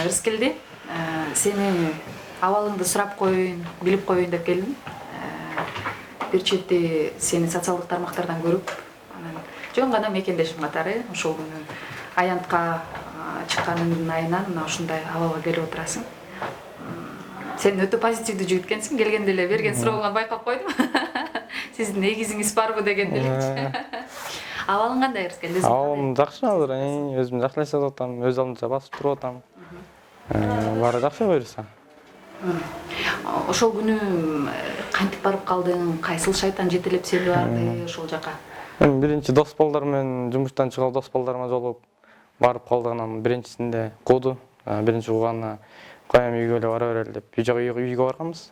Ырыскелди. Сени абалыңды сурап коеюн, билип коеюн деп келдим. Бир чети сени социалдык тармактардан көрүп, анан жөн гана мекендешим катары ошол күнү аянтка чыкканыңдын айынан мына ушундай абалга келип отурасың. Сен өтө позитивдүү жигит экенсиң. Келгенде эле берген сурооңан байкап койдум. Сиздин эгизиңиз барбы дегенде эле. Абалың кандай Ырыскелди? Абалым жакшы азыр, өзүм жакшы жашап атам, өз алдымча басып туруп атам. Баары жакшы буюрса. Ошол күнү кантип барып калдың? Кайсыл шайтан жетелеп сени барды ошол жака? Мен биринчи дос балдар менен жумуштан чыгып дос балдарыма жолугуп барып калдык. Анан биринчисинде кууду. Биринчи кууганда коем үйгө эле бара берели деп үйгө барганбыз.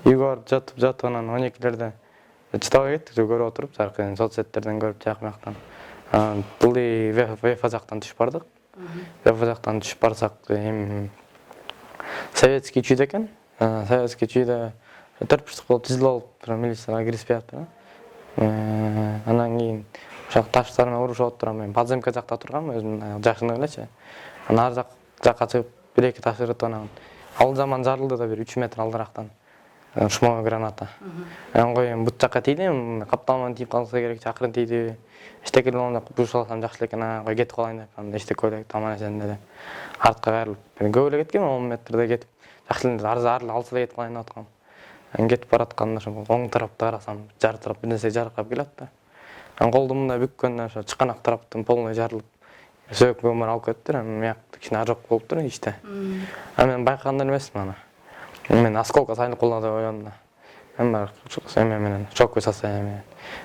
Үйгө барып жатып анан 12лерде чыдабай кеттик, көрүп отуруп, жаркын соцсеттерден көрүп жакмактан. Тылды ВФ жактан түшүп бардык. ВФ жактан түшүп барсак, советский чүйдө экен. Советский чүйдө 4 болуп тизилип алып, милицияга кириспей атты. Анан кийин ошак таштар менен урушуп отурам. Мен подземка жакта тургам, өзүм жакшыны элечи. Анан ар жакка чыгып, 1-2 таш ырып анан ал жаман жарылды да бир 3 метр алдарактан. Шумовой граната. Анан коем бут жакка тийдим, капталман тийип калса керек, чакырын тийди. Эчтеке эле буш алсам жакшы экен, кой кетип калайын деп. Анан эчтеке ойлойт, таман эсен деле. Артка кайрылып, көп эле кеткем, 10 метрде кетип, жакшы эле ар алса кетип калайын деп аткам. Анан кетип баратканда ошо оң тарапта карасам, жаркырап, бир нерсе жаркырап келат да. Анан колду мындай бүккөндө ошо чыканак тараптын полный жарылып, сөөккө алып кетти. Анан мыяк кичине ожог болуптур ичте. Анан мен байкаган эмесмин аны. Мен осколка сайылып калды деп ойлодум да. Мен менен шоковый состояние менен.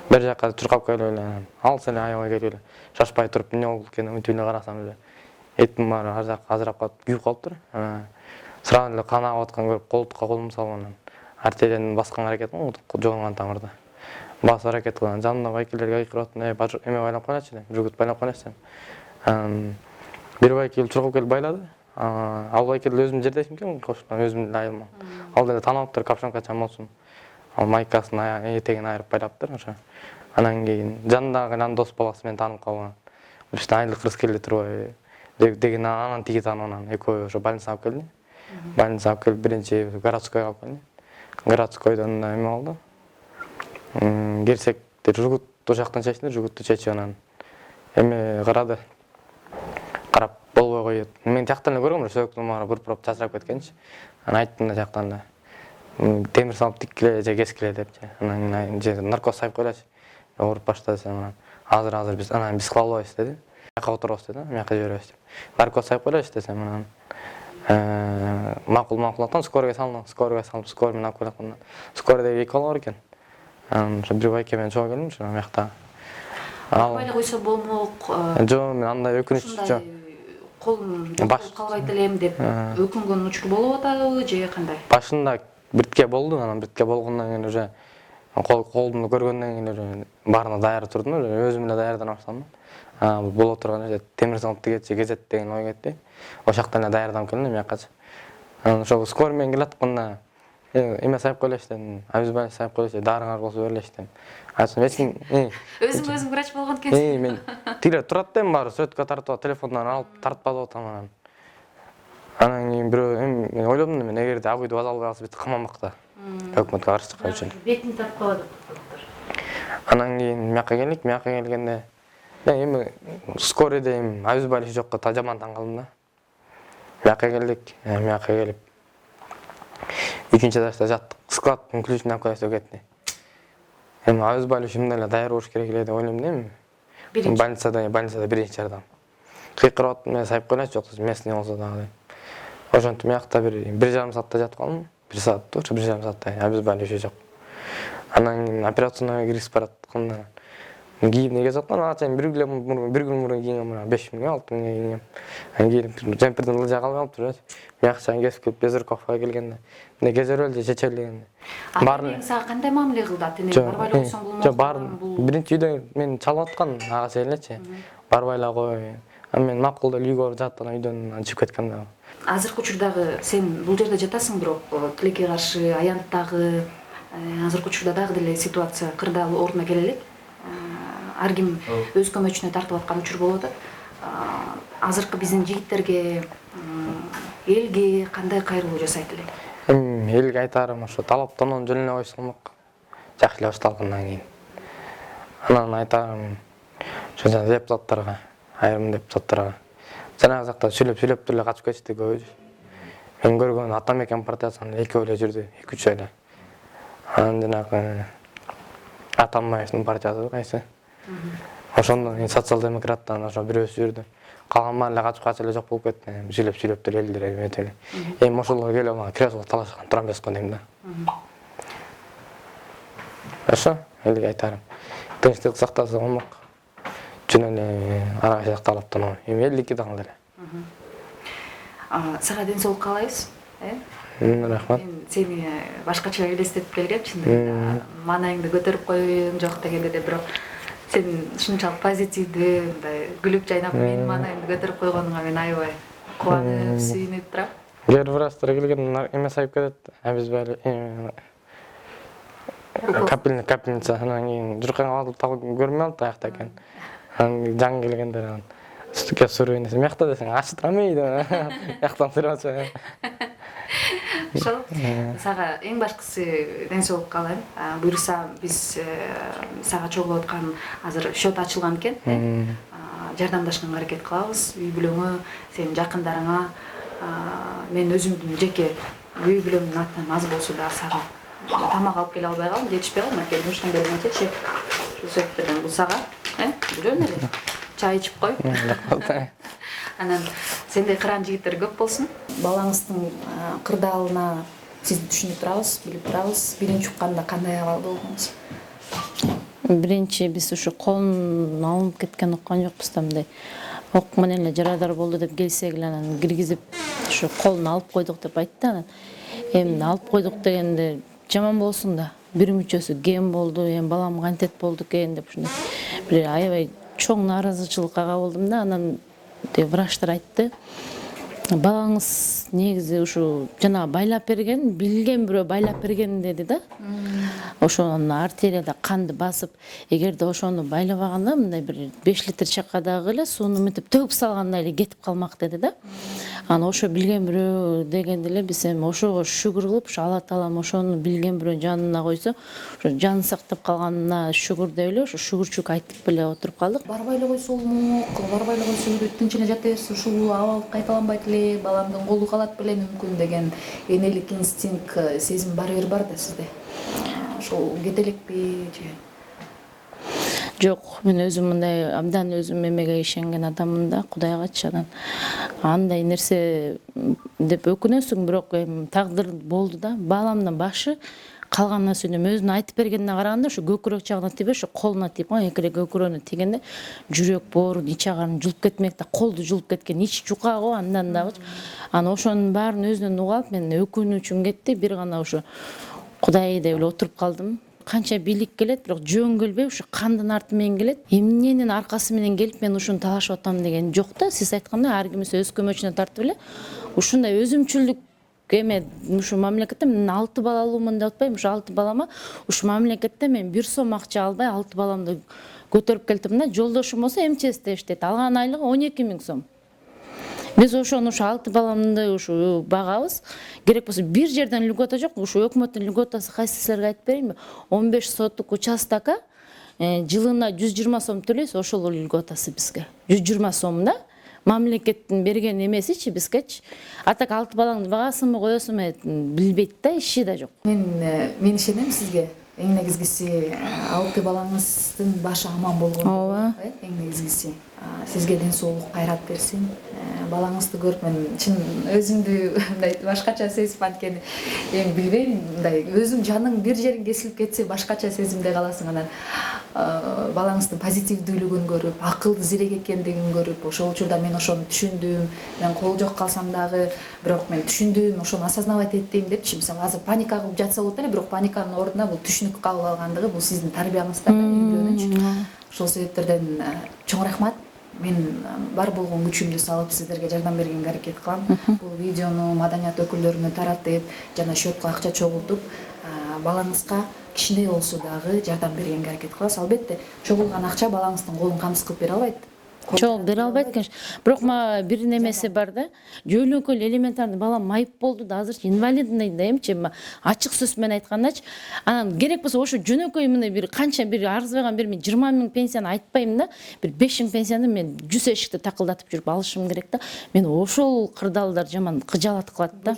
Бир жакка чуркап келип эле, алыс эле аябай келип эле. Шашпай туруп эмне болду экенин үтүп эле карасам эле. Этим баары ар жакка азырап калып, күйүп калыптыр. Сразу эле кан агып аткан көрүп, колдукка колум салып анан артерияны баскан аракет кылдым, жогонгон тамырды. Басып аракет кылган, жанымда байкелерге айкырып аттым, эме байлап койночу деп, жигит байлап койночу деп. Бир байкел чуркап келип байлады. Ал байкел өзүм жердешим экен, кошуна өзүм эле айылмам. Ал деле тааныбыптыр, капшонкачан болсун. Ал майкасын этегин айырып байлаптыр ошо. Анан кийин жанындагы дос баласы мени таанып калган. Биринчи айылдык Ырыскелди турбайбы деген анан тиги таанып анан экөө ошо больницага алып келди. Больницага алып келип биринчи городскойго алып келди. Городскойдон эме болду. Керсектер жугут ошактан чечти, жугутту чечип анан эме карады. Карап болбой коет. Мен жактан эле көргөм, сөөктүн баары бурпуруп чачырап кеткенчи. Анан айттым да жактан эле. Темир салып тиккиле же кескиле депчи. Анан же наркоз сайып койлачы. Ооруп башта десем, азыр биз анан биз кыла албайбыз деди. Жакка отурабыз деди, мыяка жиберебиз деп. Наркоз сайып койлачы десем, анан макул аттан скорыйга салдым. Скорыйга салып, скорый менен алып келатканда. Скорыйда 2 бала бар экен. Анан ошо бир байке менен чогуу келдим, ошо мыякта. Байла койсо болмок. Жок, мен андай өкүнүч жок. Колум калбайт элем деп өкүнгөн учур болуп атабы же кандай? Башында биртке болду, анан биртке болгондон кийин уже колдумду көргөндөн кийин уже баарына даяр турдум, өзүм эле даярдана баштадым. Боло турган эле темир салып тигечи кезет деген ой кетти. Ошактан эле даярданып келдим мыякачы. Анан ошо скорый менен келатканда эме сайып койлочу дедим, обезболивающий сайып койлочу, дарыңар болсо берилечи дедим. Айтсам эч ким Өзүң врач болгон экенсиң. Мен тиле турат дем баары сөткө тартып телефондон алып тартпадып атам анан. Анан кийин бирөө мен ойлодум да, мен эгерде агуйду база албай калса бит камамак да. Өкмөткө каршы чыккан үчүн. Бетин тартпадык. Анан кийин мыяка келгенде эми скорыйда эми обезболивающий жокко жаман таң калдым да. Мыяка келип 3-чү этажда жаттык. Складтын ключун алып келип кетти. Эми обезболивающий мындай эле даяр болуш керек эле деп ойлойм да эми. Больницада биринчи жардам. Кыйкырып аттым, мен сайып койлачу, жок местный болсо дагы деп. Ошентип мыякта 1,5 саатта жатып калдым. 1 саатты, ошо 1,5 сааттай обезболивающий жок. Анан кийин операционныйга кирип баратканда кийимди кезип аткан, ачайын бир күн мурун кийингем, 5 миңге 6 миңге кийингем. Анан кийин жемпирдин ылжа калбай калыптыр. Мыякчан кесип келип Безруковго келгенде, мына кезербел же чечел дегенде. Баарын сага кандай мамиле кылды? Атене барбай койсоң болмок. Жок, баарын биринчи үйдө мен чалып аткан агасы элечи. Барбай эле кой. Анан мен макул деле үйгө барып жаттым, үйдөн чыгып кеткем да. Азыркы учурдагы сен бул жерде жатасың, бирок тилекке каршы аянттагы азыркы учурда дагы деле ситуация кырдаал ордуна келе элек. Ар ким өз көмөчүнө тартып аткан учур болуп атат. Азыркы биздин жигиттерге элге кандай кайрылуу жасайт элең? Эми элге айтарым ошо талаптанууну жөн эле койсолмок жакшы эле башталгандан кийин. Анан айтарым ошо жана депутаттарга, айрым депутаттарга жанагы жакта сүйлөп эле качып кетишти көбү. Мен көргөн Атамекен партиясынын экөө эле жүрдү, 2-3 эле. Анан жанагы Атамбаевдин партиясы кайсы? Ошондон социал-демократтан ошо бирөөсү жүрдү. Калган баары эле качып эле жок болуп кетти. Сүйлөп эле элдер эметип эле. Эми ошолор келип мага кресло талашкан тура эмес го дейм да. Ошо элге айтарым. Тынчтык сактаса болмок. Жөн эле ара кайсы талаптануу. Эми элдики дагы эле. Сага ден соолук каалайбыз, Рахмат. Мен сени башкача элестетип келгем, чындыгында. Маанайыңды көтөрүп коеюн жок дегенде де бирок сен ушунчалык позитивдүү, мындай күлүп жайнап менин маанайымды көтөрүп койгонуңа мен аябай кубанып, сүйүнүп турам. Кээ бир астра келген эмес айып кетет. Биз баары капельница анан кийин журканга алып табып көрмөй алды аякта экен. Анан жаңы келгендер анан үстүккө суруу нерсе мякта десең ачып турамый деп яктан сурабачы. Ошол сага эң башкысы ден соолук каалайм. Буюрса биз сага чогулуп аткан азыр счет ачылган экен. Жардамдашканга аракет кылабыз. Үй бүлөңө, сенин жакындарыңа, мен өзүмдүн жеке үй бүлөмдүн атынан аз болсо да сага тамак алып келе албай калдым, жетишпей калдым. Акелин ушундан бергенче ушул себептерден бул сага жүрөм эле. Чай ичип кой. Анан сендей кыран жигиттер көп болсун. Балаңыздын кырдаалына сиз түшүнүп турабыз, билип турабыз. Биринчи укканда кандай абалда болдуңуз? Биринчи биз ушу колун алынып кеткен уккан жокпуз да, мындай ок менен эле жарадар болду деп келсек эле анан киргизип ушу колун алып койдук деп айтты. Анан эми алып койдук дегенде жаман болсун да. Бир мүчөсү кем болду, эми балам кантет болду экен деп ушундай бир аябай чоң нааразычылыкка кабылдым да. Анан врачтар айтты, балаңыз негизи ушу жана байлап берген, билген бирөө байлап берген деди да. Ошонун артерияда канды басып, эгерде ошону байлабаганда мындай бир 5 литр чакадагы эле сууну мынтип төгүп салгандай эле кетип калмак деди да. Анан ошо билген бирөө дегенде эле биз эми ошого шүгүр кылып, Алла таалам ошону билген бирөө жанына койсо, ошо жан сактап калганына шүгүр деп эле ошо шүгүрчүк айтып эле отуруп калдык. Барбай эле койсо болмок, барбай эле койсо тынч эле жата берсе ушул абал кайталанбайт эле, баламдын колу калат беле мүмкүн деген энелик инстинкт, сезим барыбир бар да сизде. Ошол кете элекпи же? Жок, мен өзүм мындай абдан өзүм эмеге ишенген адаммын да, Кудайгачы. Анан андай нерсе деп өкүнөсүң, бирок эми тагдыр болду да. Баламдын башы калган нерсени өзүнүн айтып бергенине караганда ошо көкүрөк жагына тийбей, ошо колуна тийип, эки эле көкүрөгүнө тийгенде жүрөк, боорун, ич агарын жулуп кетмек да, колду жулуп кеткен, ич жука го андан дагы. Анан ошонун баарын өзүнөн угуп алып, мен өкүнүчүм кетти, бир гана ошо Кудай деп эле отуруп калдым. Канча бийлик келет, бирок жөн келбей, ушу кандын арты менен келет. Эмненин аркасы менен келип мен ушуну талашып атам деген жок да. Сиз айткандай ар кимиси өз көмөчүнө тартып эле ушундай өзүмчүлдүк эме ушу мамлекетте мен 6 балалуумун деп атпайм, ушу 6 балама ушу мамлекетте мен 1 сом акча албай 6 баламды көтөрүп келдим да. Жолдошум болсо МЧСте иштейт. Алган айлыгы 12 000 сом. Биз ошону ушу 6 баламды ушу багабыз. Керек болсо бир жерден льгота жок. Ушу өкмөттүн льготасы кайсы силерге айтып берейинби? 15 соттук участокко жылына 120 сом төлөйсүз, ошол льготасы бизге. 120 сом да. Мамлекеттин берген эмесичи бизгечи. Атак 6 балаңды багасыңбы, коесуңбу билбейт да, иши да жок. Мен ишенем сизге. Эң негизгиси 6 балаңыздын башы аман болгон. Ооба. Эң негизгиси. Сизге ден соолук, кайрат берсин. Балаңызды көрүп мен чын өзүмдү мындай башкача сезип анткени эми билбейм, мындай өзүң жаның бир жериң кесилип кетсе башкача сезимде каласың. Анан балаңыздын позитивдүүлүгүн көрүп, акылды зерек экендигин көрүп, ошол учурда мен ошону түшүндүм. Мен кол жок калсам дагы, бирок мен түшүндүм, ошону осознавать эттим депчи. Мисалы азыр паника кылып жатса болот эле, бирок паниканын ордуна бул түшүнүк кабыл алгандыгы бул сиздин тарбияңызда, үйрөнүч. Ошол себептерден чоң рахмат. Мен бар болгон күчүмдү салып сиздерге жардам бергенге аракет кылам. Бул видеону маданият өкүлдөрүнө таратып, жана счетко акча чогултуп, балаңызга кичине болсо дагы жардам бергенге аракет кылабыз. Албетте, чогулган акча балаңыздын колун камсыз кылып бере албайт. Жок, бере албайт экен. Бирок мага бир немеси бар да. Жөөлөкөл элементарный балам майып болду да, азыр инвалидный да эмчи, ачык сөз менен айткандачы. Анан керек болсо ошо жөнөкөй мына бир канча бир арызбаган бир мен 20 000 пенсияны айтпайм да. Бир 5 000 пенсияны мен 100 эшикти такылдатып жүрүп алышым керек да. Мен ошол кырдаалдар жаман кыжаалат кылат да.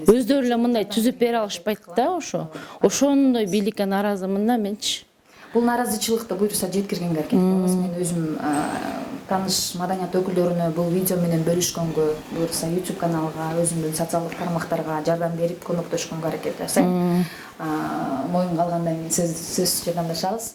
Өздөрү эле мындай түзүп бере алышпайт да ошо. Ошондой бийликке нааразымын да менчи. Бул нааразычылыкты буюрса жеткиргенге аракет кылабыз. Мен өзүм тааныш маданият өкүлдөрүнө бул видео менен бөлүшкөнгө, буюрса YouTube каналга, өзүмдүн социалдык тармактарга жардам берип көмөктөшкөнгө аракет жасайм. Моюнга алгандан кийин сөз жардамдашабыз.